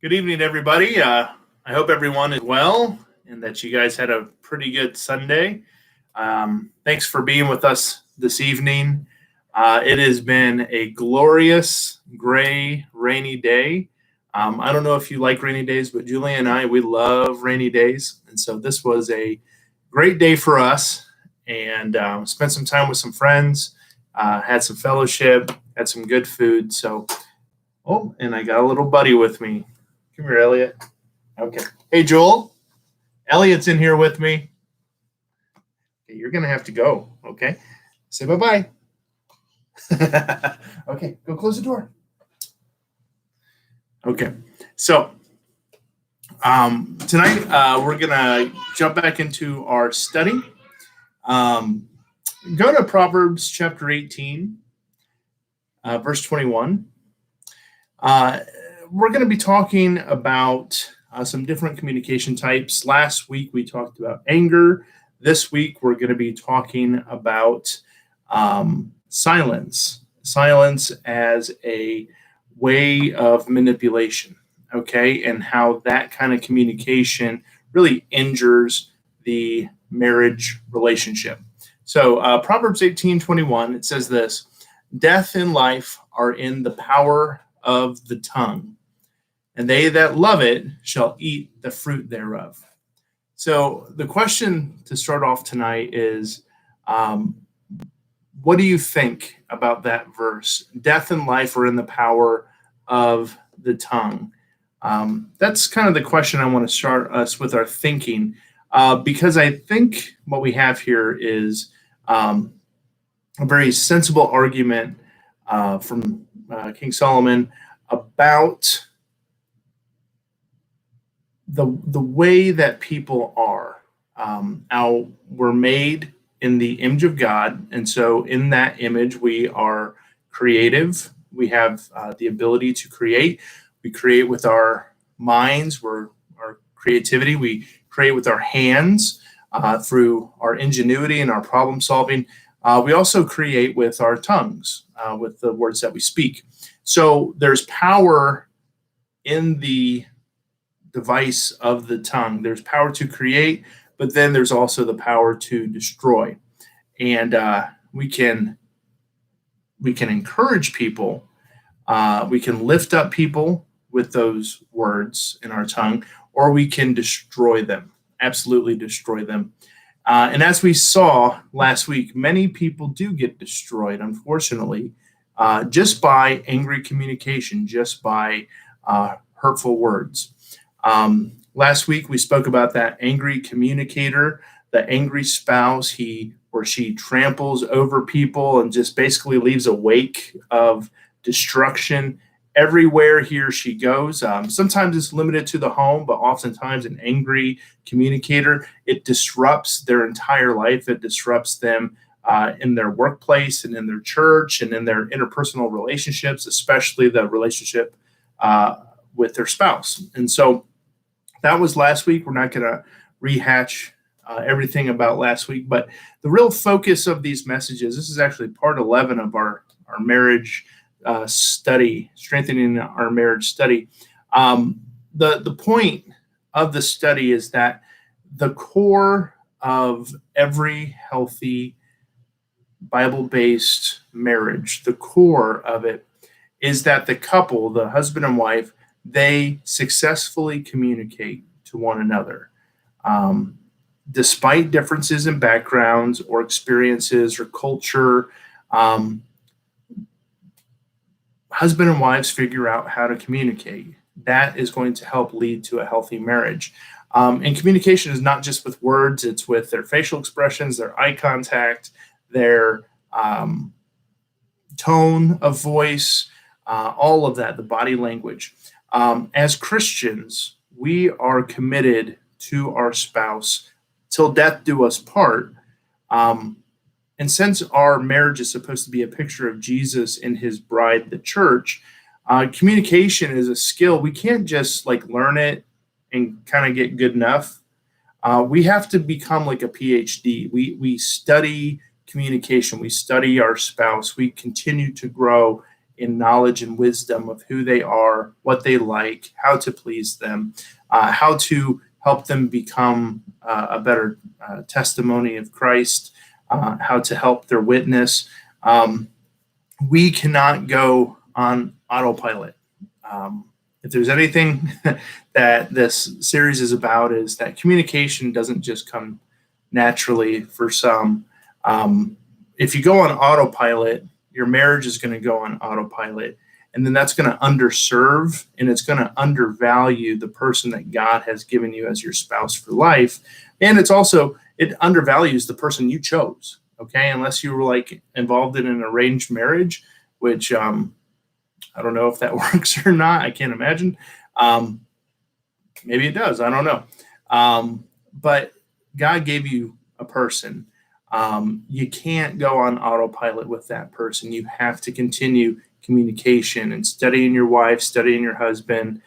Good evening, everybody. I hope everyone is well and that you guys had a pretty good Sunday. Thanks for being with us this evening. It has been a glorious, gray, rainy day. I don't know if you like rainy days, but Julie and I, we love rainy days. And so this was a great day for us and spent some time with some friends, had some fellowship, had some good food. And I got a little buddy with me. Come here, Elliot. Okay. Hey, Joel. Elliot's in here with me. Okay, you're going to have to go. Okay. Say bye-bye. Okay. Go close the door. Okay. So tonight we're going to jump back into our study. Go to Proverbs chapter 18, verse 21. We're going to be talking about some different communication types. Last week we talked about anger. This week we're going to be talking about silence as a way of manipulation, okay, and how that kind of communication really injures the marriage relationship. So Proverbs 18:21, it says this: death and life are in the power of the tongue, and they that love it shall eat the fruit thereof. So the question to start off tonight is, what do you think about that verse? Death and life are in the power of the tongue. That's kind of the question I want to start us with our thinking, because I think what we have here is a very sensible argument from King Solomon about the way that people are. How we're made in the image of God, and so in that image we are creative. We have the ability to create. We create with our minds, our creativity. We create with our hands through our ingenuity and our problem solving. We also create with our tongues, with the words that we speak. So there's power in the device of the tongue. There's power to create, but then there's also the power to destroy. And we can encourage people. We can lift up people with those words in our tongue, or we can destroy them, absolutely destroy them. And as we saw last week, many people do get destroyed, unfortunately, just by angry communication, just by hurtful words. Last week, we spoke about that angry communicator, the angry spouse. He or she tramples over people and just basically leaves a wake of destruction everywhere he or she goes. Sometimes it's limited to the home, but oftentimes an angry communicator, it disrupts their entire life. It disrupts them in their workplace and in their church and in their interpersonal relationships, especially the relationship with their spouse. And so that was last week. We're not going to rehash everything about last week, but the real focus of these messages, this is actually part 11 of our marriage study, strengthening our marriage study. The point of the study is that the core of every healthy Bible-based marriage, the core of it is that the couple, the husband and wife, they successfully communicate to one another. Despite differences in backgrounds or experiences or culture, husband and wives figure out how to communicate. That is going to help lead to a healthy marriage. And communication is not just with words, it's with their facial expressions, their eye contact, their tone of voice, all of that, the body language. As Christians, we are committed to our spouse till death do us part. And since our marriage is supposed to be a picture of Jesus and his bride, the church, communication is a skill. We can't just learn it and kind of get good enough. We have to become like a PhD. We study communication. We study our spouse. We continue to grow in knowledge and wisdom of who they are, what they like, how to please them, how to help them become a better testimony of Christ, how to help their witness. We cannot go on autopilot. If there's anything that this series is about, is that communication doesn't just come naturally for some. If you go on autopilot, your marriage is going to go on autopilot, and then that's going to underserve and it's going to undervalue the person that God has given you as your spouse for life. And it undervalues the person you chose. Okay, unless you were like involved in an arranged marriage, which I don't know if that works or not. I can't imagine. Maybe it does. I don't know. But God gave you a person. You can't go on autopilot with that person. You have to continue communication and studying your wife, studying your husband,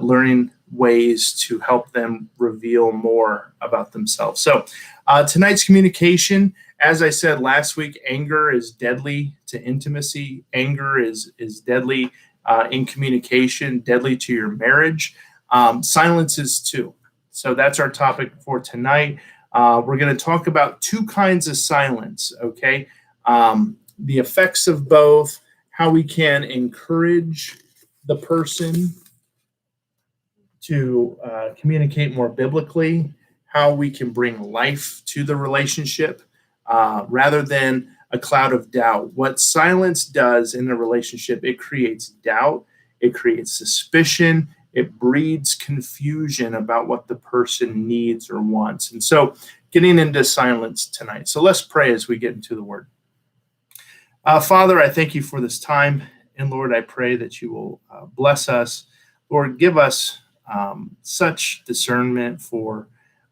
learning ways to help them reveal more about themselves. So tonight's communication, as I said last week, anger is deadly to intimacy. Anger is deadly in communication, deadly to your marriage. Silence is too. So that's our topic for tonight. We're going to talk about two kinds of silence, okay? The effects of both, how we can encourage the person to communicate more biblically, how we can bring life to the relationship rather than a cloud of doubt. What silence does in a relationship, it creates doubt, it creates suspicion, it breeds confusion about what the person needs or wants. And so getting into silence tonight. So let's pray as we get into the word. Father, I thank you for this time. And Lord, I pray that you will bless us. Lord, give us such discernment for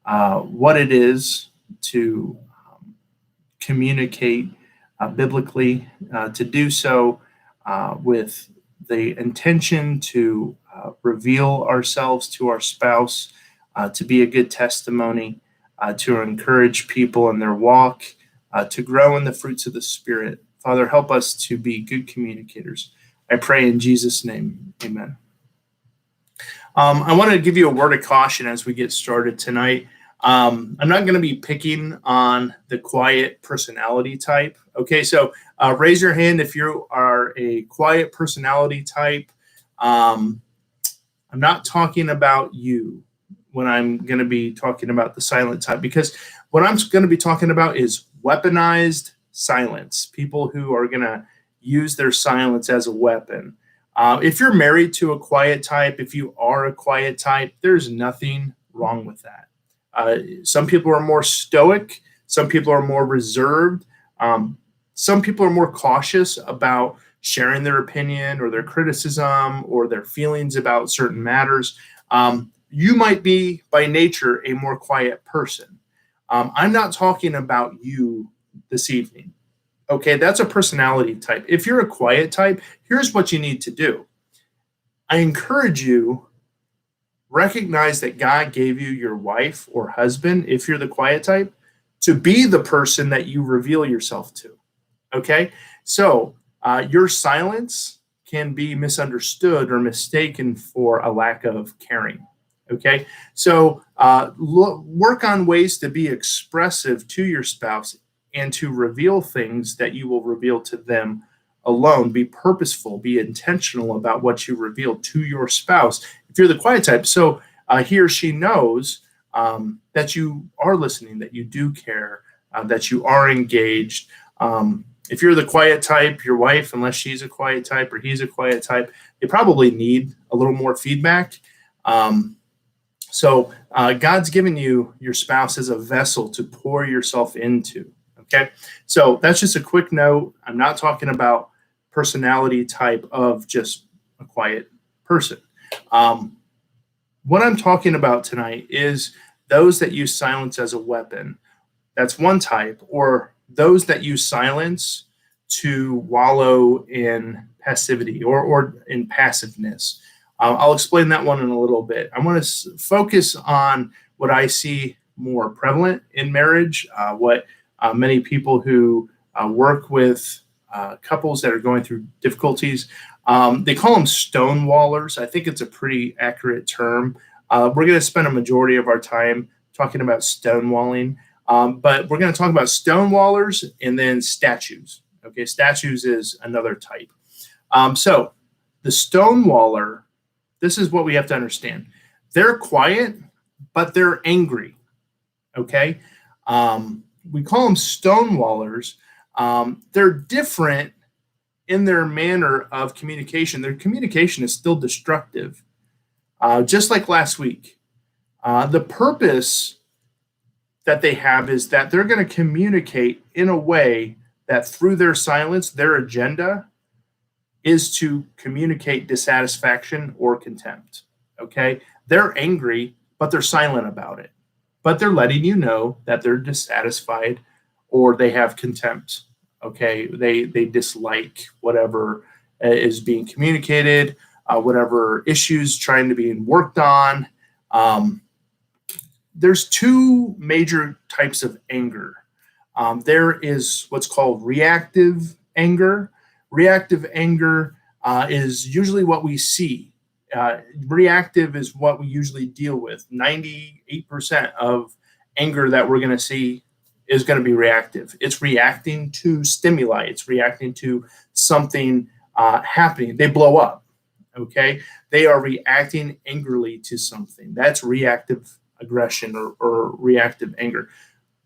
what it is to communicate biblically, to do so with the intention to reveal ourselves to our spouse, to be a good testimony, to encourage people in their walk, to grow in the fruits of the Spirit. Father, help us to be good communicators. I pray in Jesus' name, amen. I want to give you a word of caution as we get started tonight. I'm not going to be picking on the quiet personality type. Okay, so raise your hand if you are a quiet personality type. I'm not talking about you when I'm going to be talking about the silent type, because what I'm going to be talking about is weaponized silence, people who are going to use their silence as a weapon. If you're married to a quiet type, if you are a quiet type, there's nothing wrong with that. Some people are more stoic. Some people are more reserved. Some people are more cautious about sharing their opinion or their criticism or their feelings about certain matters. You might be, by nature, a more quiet person. I'm not talking about you this evening. Okay, that's a personality type. If you're a quiet type, here's what you need to do. I encourage you, recognize that God gave you your wife or husband, if you're the quiet type, to be the person that you reveal yourself to. Okay, so your silence can be misunderstood or mistaken for a lack of caring. Okay, so work on ways to be expressive to your spouse and to reveal things that you will reveal to them alone. Be purposeful, be intentional about what you reveal to your spouse. If you're the quiet type, so he or she knows that you are listening, that you do care, that you are engaged. If you're the quiet type, your wife, unless she's a quiet type or he's a quiet type, they probably need a little more feedback. So God's given you your spouse as a vessel to pour yourself into. Okay, so that's just a quick note. I'm not talking about personality type of just a quiet person. What I'm talking about tonight is those that use silence as a weapon. That's one type, or those that use silence to wallow in passivity or in passiveness. I'll explain that one in a little bit. I want to focus on what I see more prevalent in marriage, what many people who work with couples that are going through difficulties. They call them stonewallers. I think it's a pretty accurate term. We're going to spend a majority of our time talking about stonewalling, but we're going to talk about stonewallers and then statues. Okay, statues is another type. So the stonewaller, this is what we have to understand. They're quiet, but they're angry. Okay, we call them stonewallers. They're different in their manner of communication. Their communication is still destructive, just like last week. The purpose that they have is that they're going to communicate in a way that through their silence, their agenda is to communicate dissatisfaction or contempt. Okay, they're angry, but they're silent about it. But they're letting you know that they're dissatisfied or they have contempt. Okay, they dislike whatever is being communicated, whatever issues trying to be worked on. There's two major types of anger. There is what's called reactive anger. Reactive anger is usually what we see. Reactive is what we usually deal with. 98% of anger that we're going to see is going to be reactive. It's reacting to stimuli. It's reacting to something happening. They blow up. Okay, they are reacting angrily to something. That's reactive aggression or reactive anger.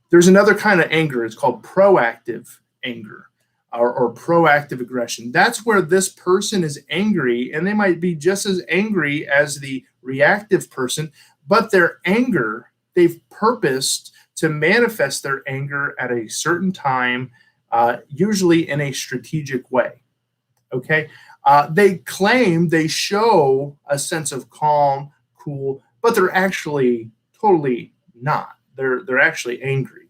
There's another kind of anger. It's called proactive anger or proactive aggression. That's where this person is angry, and they might be just as angry as the reactive person, but their anger, they've purposed to manifest their anger at a certain time, usually in a strategic way. Okay, they claim they show a sense of calm, cool, but they're actually totally not. They're actually angry,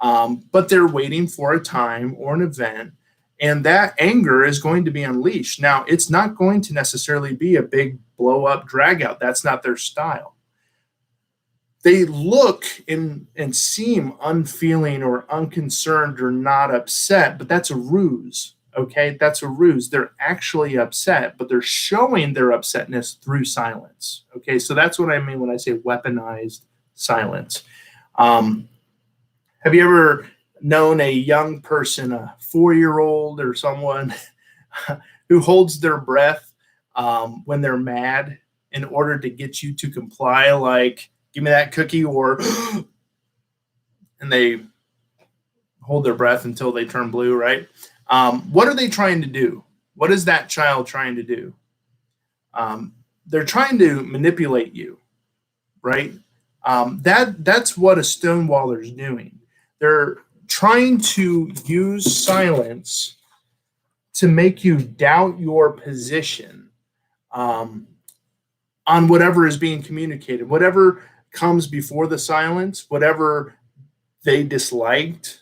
but they're waiting for a time or an event, and that anger is going to be unleashed. Now, it's not going to necessarily be a big blow up, drag out. That's not their style. They look and seem unfeeling or unconcerned or not upset, but that's a ruse. Okay, that's a ruse. They're actually upset, but they're showing their upsetness through silence. Okay, so that's what I mean when I say weaponized silence. Have you ever known a young person, a 4-year-old or someone who holds their breath when they're mad in order to get you to comply, like, give me that cookie, or, and they hold their breath until they turn blue, right? What are they trying to do? What is that child trying to do? They're trying to manipulate you, right? That's what a stonewaller is doing. They're trying to use silence to make you doubt your position on whatever is being communicated, whatever comes before the silence, whatever they disliked.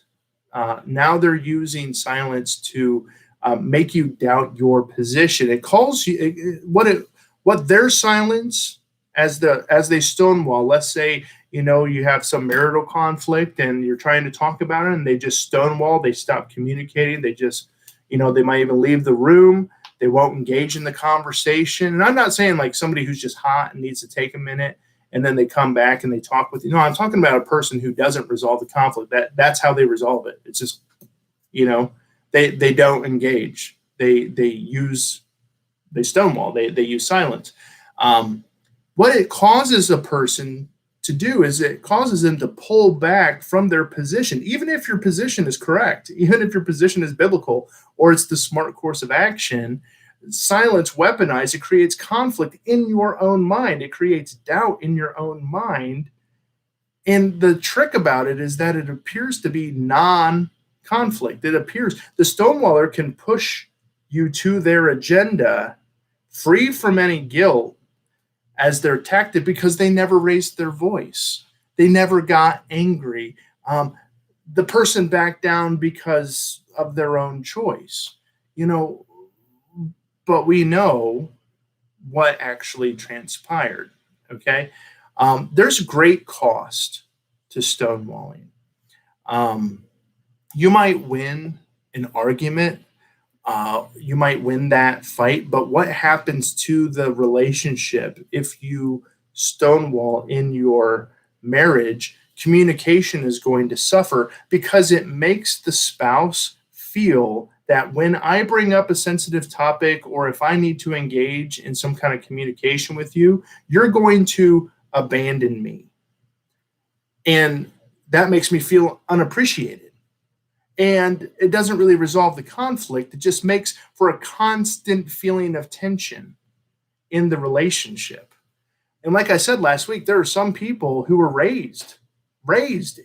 Now they're using silence to make you doubt your position. It calls you what their silence as they stonewall. Let's say you have some marital conflict and you're trying to talk about it, and they just stonewall. They stop communicating. They just they might even leave the room. They won't engage in the conversation. And I'm not saying like somebody who's just hot and needs to take a minute and then they come back and they talk with you. No, I'm talking about a person who doesn't resolve the conflict. That's how they resolve it. It's just, they don't engage. They stonewall. They use silence. What it causes a person to do is it causes them to pull back from their position, even if your position is correct, even if your position is biblical or it's the smart course of action. Silence weaponized, it creates conflict in your own mind. It creates doubt in your own mind. And the trick about it is that it appears to be non-conflict. It appears the stonewaller can push you to their agenda free from any guilt as their tactic because they never raised their voice. They never got angry. The person backed down because of their own choice. But we know what actually transpired, okay? There's great cost to stonewalling. You might win an argument, You might win that fight, but what happens to the relationship if you stonewall in your marriage? Communication is going to suffer because it makes the spouse feel that when I bring up a sensitive topic or if I need to engage in some kind of communication with you, you're going to abandon me. And that makes me feel unappreciated. And it doesn't really resolve the conflict. It just makes for a constant feeling of tension in the relationship. And like I said last week, there are some people who were raised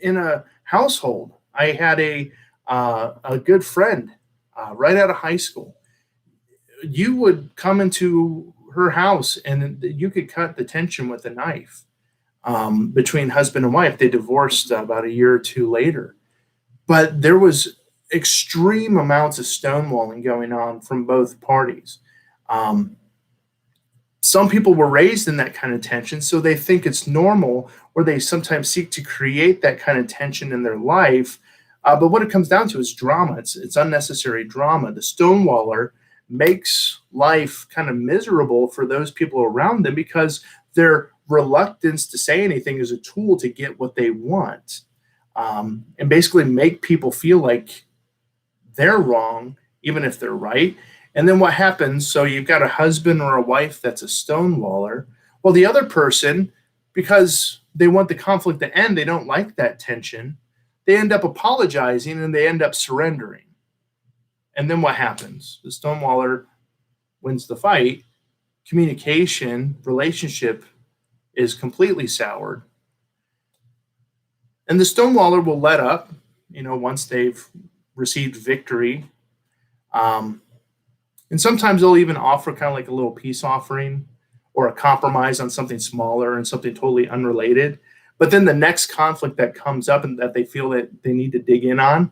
in a household. I had a good friend right out of high school. You would come into her house and you could cut the tension with a knife between husband and wife. They divorced about a year or two later. But there was extreme amounts of stonewalling going on from both parties. Some people were raised in that kind of tension, so they think it's normal, or they sometimes seek to create that kind of tension in their life. But what it comes down to is drama. It's unnecessary drama. The stonewaller makes life kind of miserable for those people around them because their reluctance to say anything is a tool to get what they want. And basically make people feel like they're wrong, even if they're right. And then what happens? So you've got a husband or a wife that's a stonewaller. Well, the other person, because they want the conflict to end, they don't like that tension. They end up apologizing and they end up surrendering. And then what happens? The stonewaller wins the fight. Communication, relationship is completely soured. And the stonewaller will let up, once they've received victory. And sometimes they'll even offer kind of like a little peace offering or a compromise on something smaller and something totally unrelated. But then the next conflict that comes up and that they feel that they need to dig in on,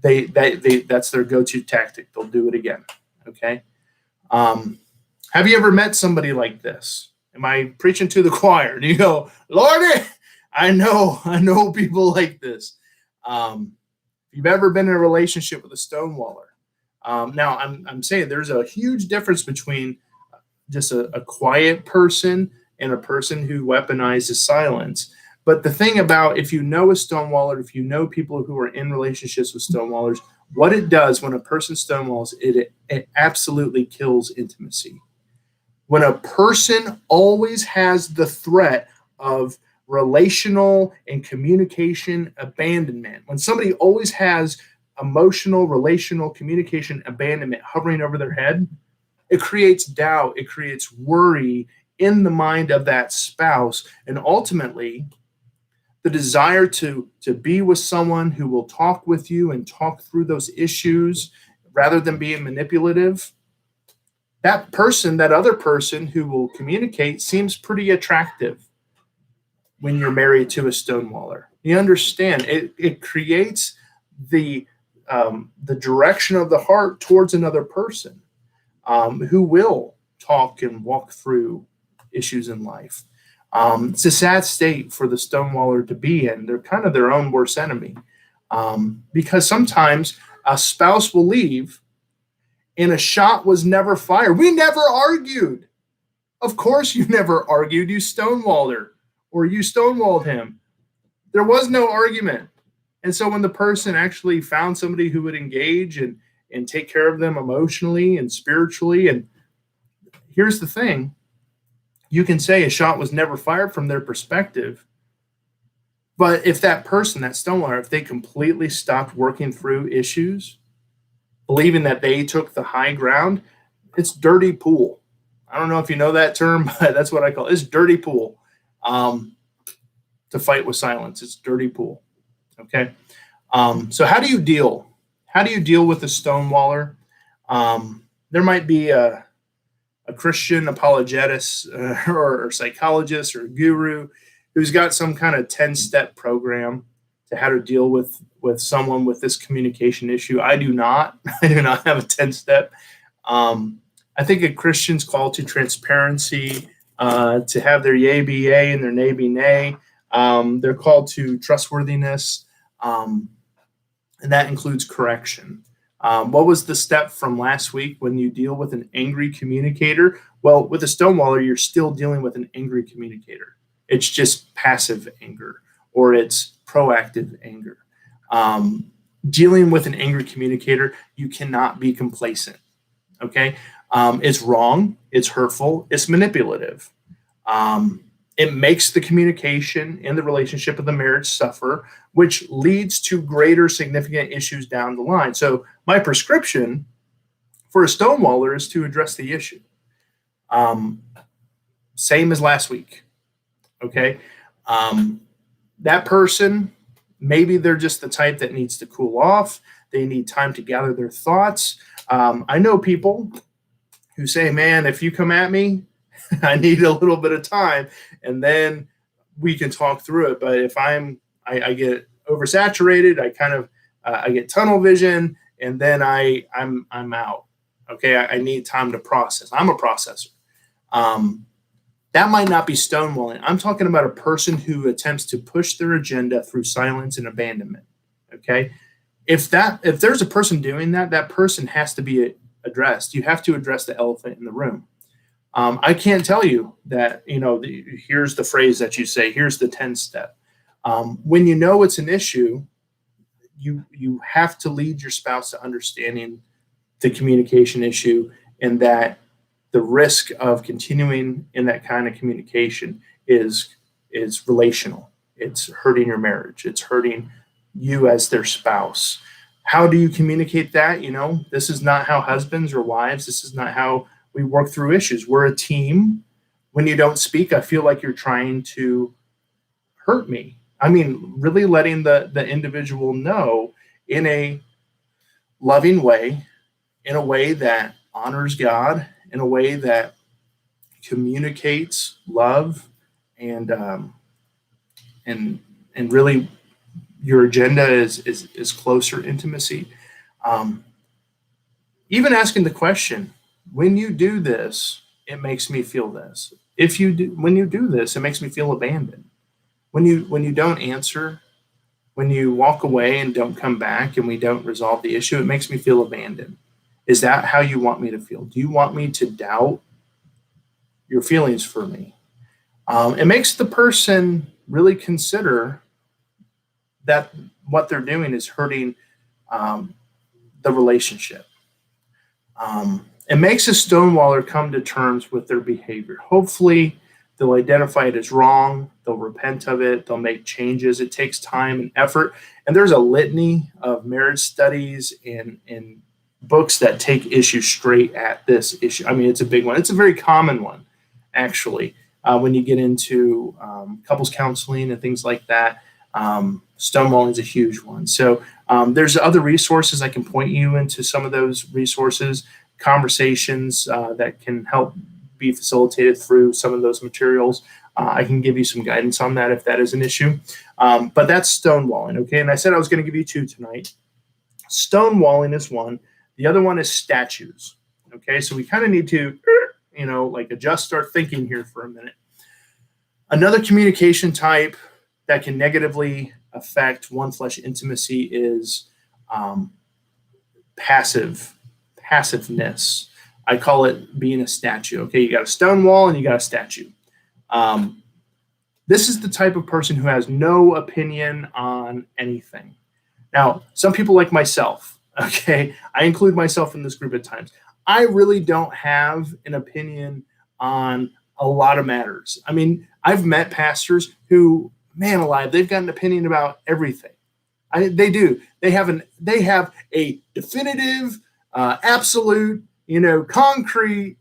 that's their go-to tactic. They'll do it again. Okay. Have you ever met somebody like this? Am I preaching to the choir? Do you go, Lordy? I know people like this. If you've ever been in a relationship with a stonewaller, now I'm saying there's a huge difference between just a quiet person and a person who weaponizes silence. But the thing about if you know a stonewaller, if you know people who are in relationships with stonewallers, what it does when a person stonewalls, it absolutely kills intimacy. When a person always has the threat of relational and communication abandonment, when somebody always has emotional, relational communication abandonment hovering over their head, it creates doubt, it creates worry in the mind of that spouse, and ultimately the desire to be with someone who will talk with you and talk through those issues rather than being manipulative. That person, that other person who will communicate, seems pretty attractive when you're married to a stonewaller. You understand, it creates the direction of the heart towards another person who will talk and walk through issues in life. It's a sad state for the stonewaller to be in. They're kind of their own worst enemy because sometimes a spouse will leave and a shot was never fired. We never argued. Of course you never argued. You stonewalled her or you stonewalled him. There was no argument. And so when the person actually found somebody who would engage and take care of them emotionally and spiritually, and here's the thing, you can say a shot was never fired from their perspective. But if that person, that stonewaller, if they completely stopped working through issues, believing that they took the high ground, it's dirty pool. I don't know if you know that term, but that's what I call it. It's dirty pool. To fight with silence, it's dirty pool. Okay. So how do you deal? How do you deal with a stonewaller? There might be a Christian apologist or psychologist or guru who's got some kind of 10-step program to how to deal with someone with this communication issue. I do not. I do not have a 10-step. I think a Christian's call to transparency, to have their yay be yay and their nay be nay. They're called to trustworthiness, and that includes correction. What was the step from last week when you deal with an angry communicator? Well, with a stonewaller, you're still dealing with an angry communicator. It's just passive anger, or it's proactive anger. Dealing with an angry communicator, you cannot be complacent. Okay. It's wrong. It's hurtful. It's manipulative. It makes the communication and the relationship of the marriage suffer, which leads to greater significant issues down the line. So my prescription for a stonewaller is to address the issue. Same as last week. Okay. That person, maybe they're just the type that needs to cool off. They need time to gather their thoughts. I know people who say, man, if you come at me, I need a little bit of time and then we can talk through it. But if I get oversaturated, I get tunnel vision and then I'm out. Okay. I need time to process. I'm a processor. That might not be stonewalling. I'm talking about a person who attempts to push their agenda through silence and abandonment. Okay. If there's a person doing that, that person has to be addressed. You have to address the elephant in the room. I can't tell you that, here's the phrase that you say, here's the 10 step. When you know it's an issue, you have to lead your spouse to understanding the communication issue and that the risk of continuing in that kind of communication is relational. It's hurting your marriage. It's hurting you as their spouse. How do you communicate that? This is not how husbands or wives, this is not how we work through issues. We're a team. When you don't speak, I feel like you're trying to hurt me. I mean, really letting the individual know in a loving way, in a way that honors God, in a way that communicates love and really your agenda is closer intimacy. Even asking the question, when you do this, it makes me feel this. When you do this, it makes me feel abandoned. When you don't answer, when you walk away and don't come back and we don't resolve the issue, it makes me feel abandoned. Is that how you want me to feel? Do you want me to doubt your feelings for me? It makes the person really consider that what they're doing is hurting the relationship. It makes a stonewaller come to terms with their behavior. Hopefully, they'll identify it as wrong. They'll repent of it. They'll make changes. It takes time and effort. And there's a litany of marriage studies and books that take issue straight at this issue. I mean, it's a big one. It's a very common one, actually, when you get into couples counseling and things like that. Stonewalling is a huge one. So there's other resources. I can point you into some of those resources, conversations that can help be facilitated through some of those materials. I can give you some guidance on that if that is an issue. But that's stonewalling, okay? And I said I was going to give you two tonight. Stonewalling is one. The other one is statues, okay? So we kind of need to, adjust our thinking here for a minute. Another communication type that can negatively affect one flesh intimacy is passiveness. I call it being a statue. Okay, you got a stone wall and you got a statue. This is the type of person who has no opinion on anything. Now, some people like myself, okay, I include myself in this group at times. I really don't have an opinion on a lot of matters. I mean, I've met pastors who, man alive, they've got an opinion about everything. They do. They have a definitive, absolute, concrete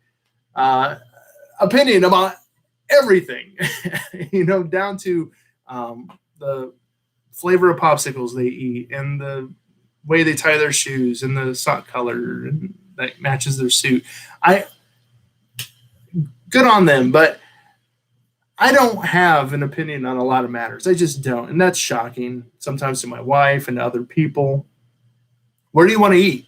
opinion about everything. Down to the flavor of popsicles they eat and the way they tie their shoes and the sock color that matches their suit. Good on them, but I don't have an opinion on a lot of matters. I just don't. And that's shocking sometimes to my wife and to other people. Where do you want to eat?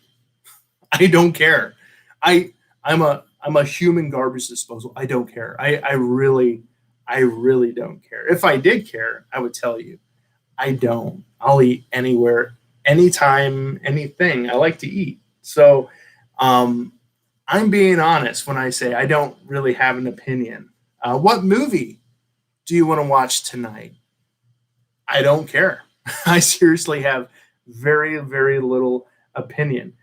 I don't care. I'm a human garbage disposal. I don't care. I really don't care. If I did care, I would tell you. I don't. I'll eat anywhere, anytime, anything. I like to eat. So I'm being honest when I say I don't really have an opinion. What movie do you want to watch tonight? I don't care. I seriously have very, very little opinion.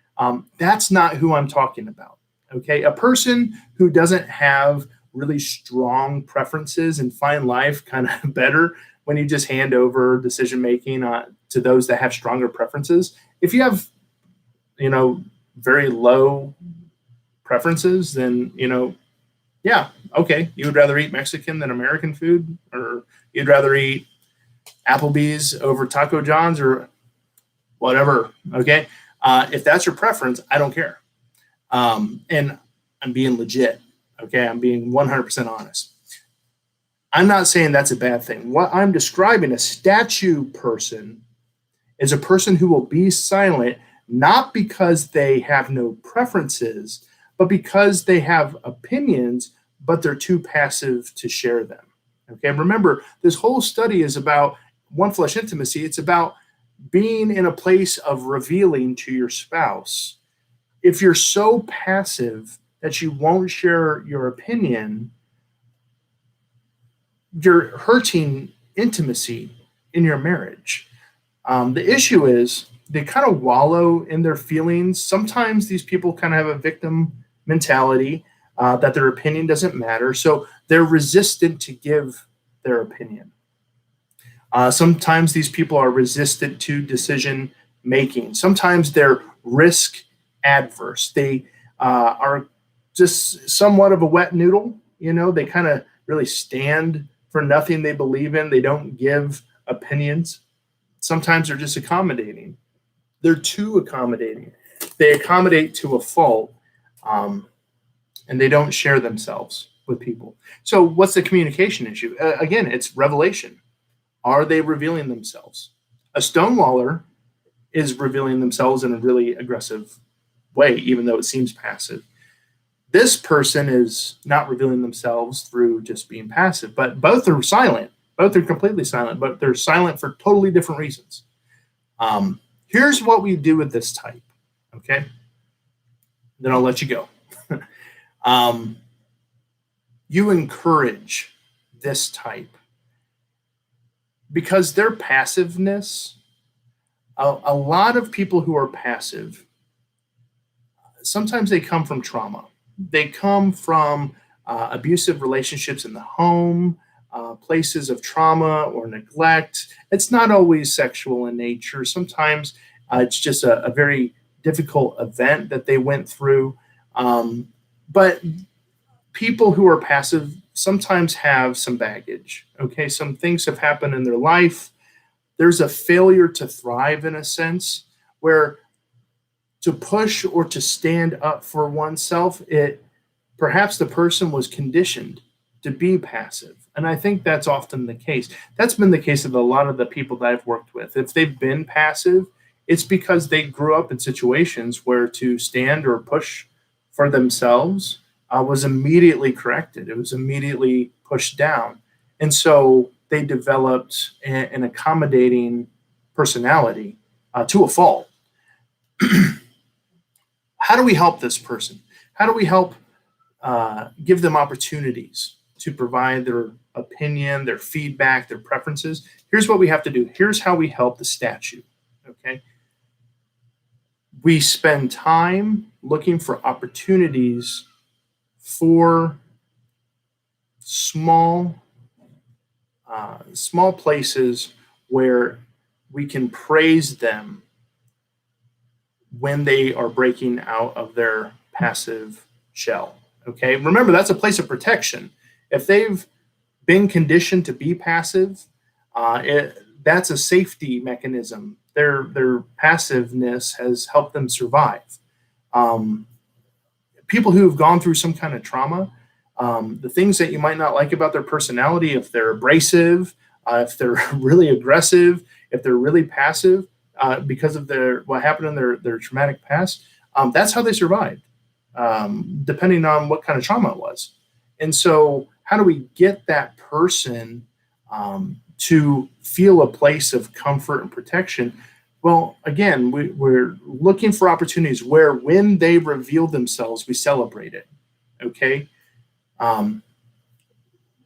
That's not who I'm talking about. Okay. A person who doesn't have really strong preferences and find life kind of better when you just hand over decision making to those that have stronger preferences. If you have, very low preferences, then, yeah, okay. You would rather eat Mexican than American food, or you'd rather eat Applebee's over Taco John's or whatever. Okay. If that's your preference, I don't care. And I'm being legit. Okay. I'm being 100% honest. I'm not saying that's a bad thing. What I'm describing, a statue person, is a person who will be silent, not because they have no preferences, but because they have opinions, but they're too passive to share them. Okay. Remember, this whole study is about one flesh intimacy. It's about being in a place of revealing to your spouse. If you're so passive that you won't share your opinion, you're hurting intimacy in your marriage. The issue is they kind of wallow in their feelings. Sometimes these people kind of have a victim mentality, that their opinion doesn't matter. So they're resistant to give their opinion. Sometimes these people are resistant to decision making. Sometimes they're risk adverse. They are just somewhat of a wet noodle. They kind of really stand for nothing they believe in. They don't give opinions. Sometimes they're just accommodating. They're too accommodating. They accommodate to a fault, and they don't share themselves with people. So what's the communication issue? Again, it's revelation. Are they revealing themselves? A stonewaller is revealing themselves in a really aggressive way, even though it seems passive. This person is not revealing themselves through just being passive, but both are silent. Both are completely silent, but they're silent for totally different reasons. Here's what we do with this type, okay? Then I'll let you go. You encourage this type because their passiveness, a lot of people who are passive, sometimes they come from trauma. They come from abusive relationships in the home, places of trauma or neglect. It's not always sexual in nature. Sometimes it's just a very difficult event that they went through. But people who are passive sometimes have some baggage. Okay, some things have happened in their life. There's a failure to thrive in a sense where to push or to stand up for oneself, perhaps the person was conditioned to be passive. And I think that's often the case. That's been the case of a lot of the people that I've worked with. If they've been passive, it's because they grew up in situations where to stand or push for themselves was immediately corrected. It was immediately pushed down. And so they developed an accommodating personality to a fault. How do we help this person? How do we help give them opportunities to provide their opinion, their feedback, their preferences? Here's what we have to do. Here's how we help the statue. Okay. We spend time looking for opportunities for small places where we can praise them when they are breaking out of their passive shell. Okay. Remember, that's a place of protection. If they've been conditioned to be passive, that's a safety mechanism. Their passiveness has helped them survive. People who have gone through some kind of trauma, the things that you might not like about their personality, if they're abrasive, if they're really aggressive, if they're really passive, because of what happened in their traumatic past, that's how they survived, depending on what kind of trauma it was. And so how do we get that person to feel a place of comfort and protection? Well, again, we're looking for opportunities where when they reveal themselves, we celebrate it. Okay. Um,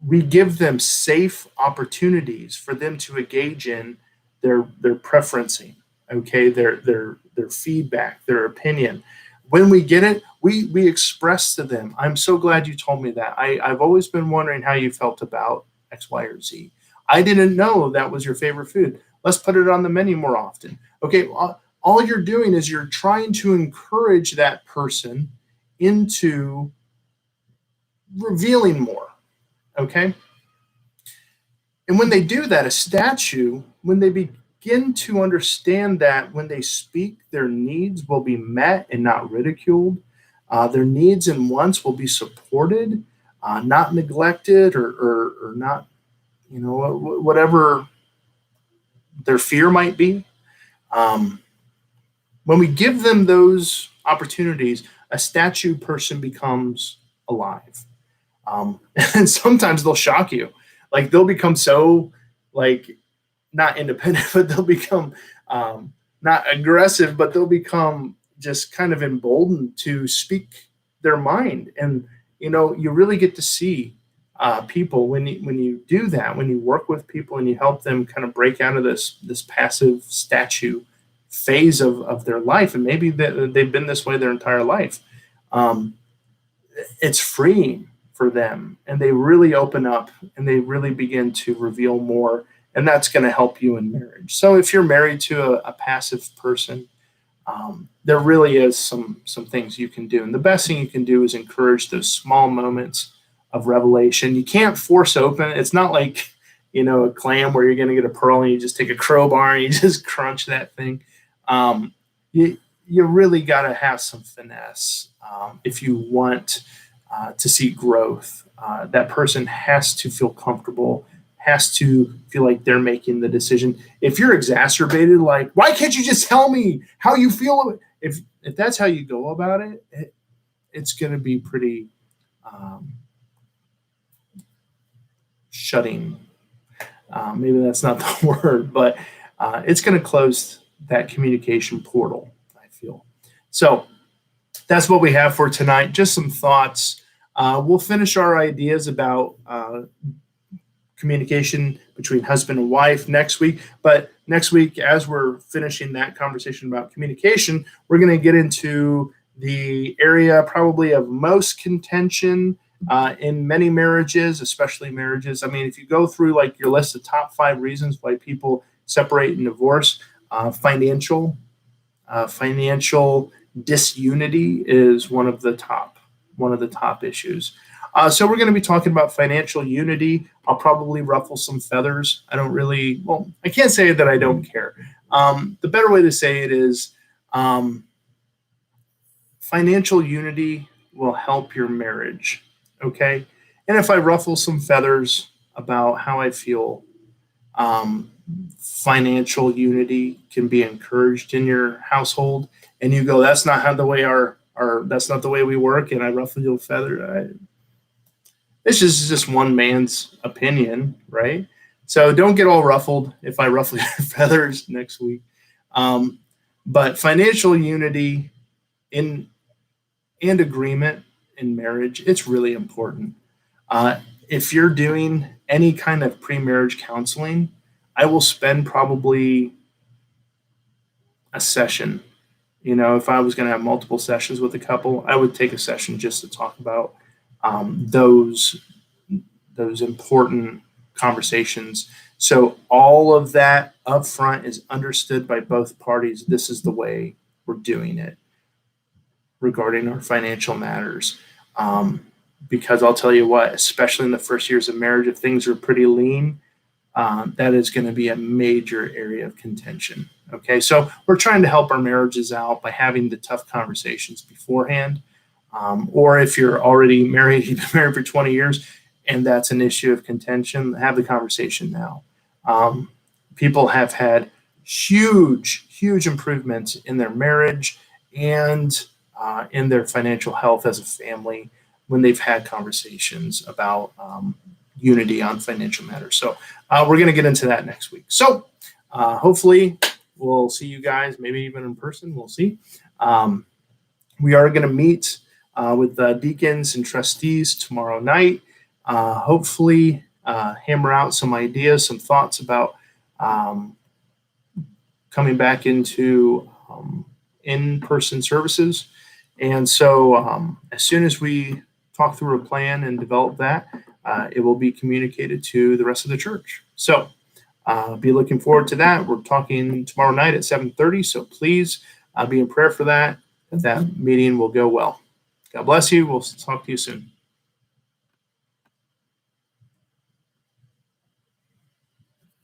we give them safe opportunities for them to engage in their preferencing, okay, their feedback, their opinion. When we get it, we express to them, I'm so glad you told me that. I've always been wondering how you felt about X, Y, or Z. I didn't know that was your favorite food. Let's put it on the menu more often. Okay, all you're doing is you're trying to encourage that person into revealing more. Okay. And when they do that, a statue, when they begin to understand that when they speak, their needs will be met and not ridiculed, their needs and wants will be supported, not neglected or not, whatever their fear might be. Um, when we give them those opportunities, a statue person becomes alive. And sometimes they'll shock you. Like they'll become so like not independent, but they'll become not aggressive, but they'll become just kind of emboldened to speak their mind. And you really get to see people when you do that, when you work with people and you help them kind of break out of this passive statue phase of their life, and maybe they've been this way their entire life. Um, it's freeing for them, and they really open up and they really begin to reveal more, and that's going to help you in marriage. So if you're married to a passive person, there really is some things you can do, and the best thing you can do is encourage those small moments of revelation. You can't force open. It's not like a clam where you're going to get a pearl and you just take a crowbar and you just crunch that thing. um, you really got to have some finesse if you want to see growth. That person has to feel comfortable, has to feel like they're making the decision. If you're exacerbated, like, why can't you just tell me how you feel? If that's how you go about it's going to be pretty um, shutting. Maybe that's not the word, but it's going to close that communication portal, I feel. So that's what we have for tonight. Just some thoughts. We'll finish our ideas about communication between husband and wife next week. But next week, as we're finishing that conversation about communication, we're going to get into the area probably of most contention in many marriages, especially marriages. I mean, if you go through like your list of top 5 reasons why people separate and divorce, financial disunity is one of the top issues. So we're going to be talking about financial unity. I'll probably ruffle some feathers. I can't say that I don't care. The better way to say it is financial unity will help your marriage. Okay. And if I ruffle some feathers about how I feel, financial unity can be encouraged in your household, and you go, that's not how the way that's not the way we work, and I ruffle your feather. This is just one man's opinion, right? So don't get all ruffled if I ruffle your feathers next week. But financial unity and agreement in marriage, it's really important. If you're doing any kind of pre-marriage counseling, I will spend probably a session. If I was going to have multiple sessions with a couple, I would take a session just to talk about those important conversations. So all of that up front is understood by both parties. This is the way we're doing it regarding our financial matters. Because I'll tell you what, especially in the first years of marriage, if things are pretty lean, that is going to be a major area of contention. Okay, so we're trying to help our marriages out by having the tough conversations beforehand. Or if you're already married, you've been married for 20 years, and that's an issue of contention, have the conversation now. People have had huge improvements in their marriage and in their financial health as a family when they've had conversations about unity on financial matters. So we're going to get into that next week. So hopefully we'll see you guys, maybe even in person. We'll see. We are going to meet with the deacons and trustees tomorrow night. Hopefully, hammer out some ideas, some thoughts about coming back into in-person services. And so as soon as we talk through a plan and develop that, it will be communicated to the rest of the church. So be looking forward to that. We're talking tomorrow night at 7:30. So please be in prayer for that. That meeting will go well. God bless you. We'll talk to you soon.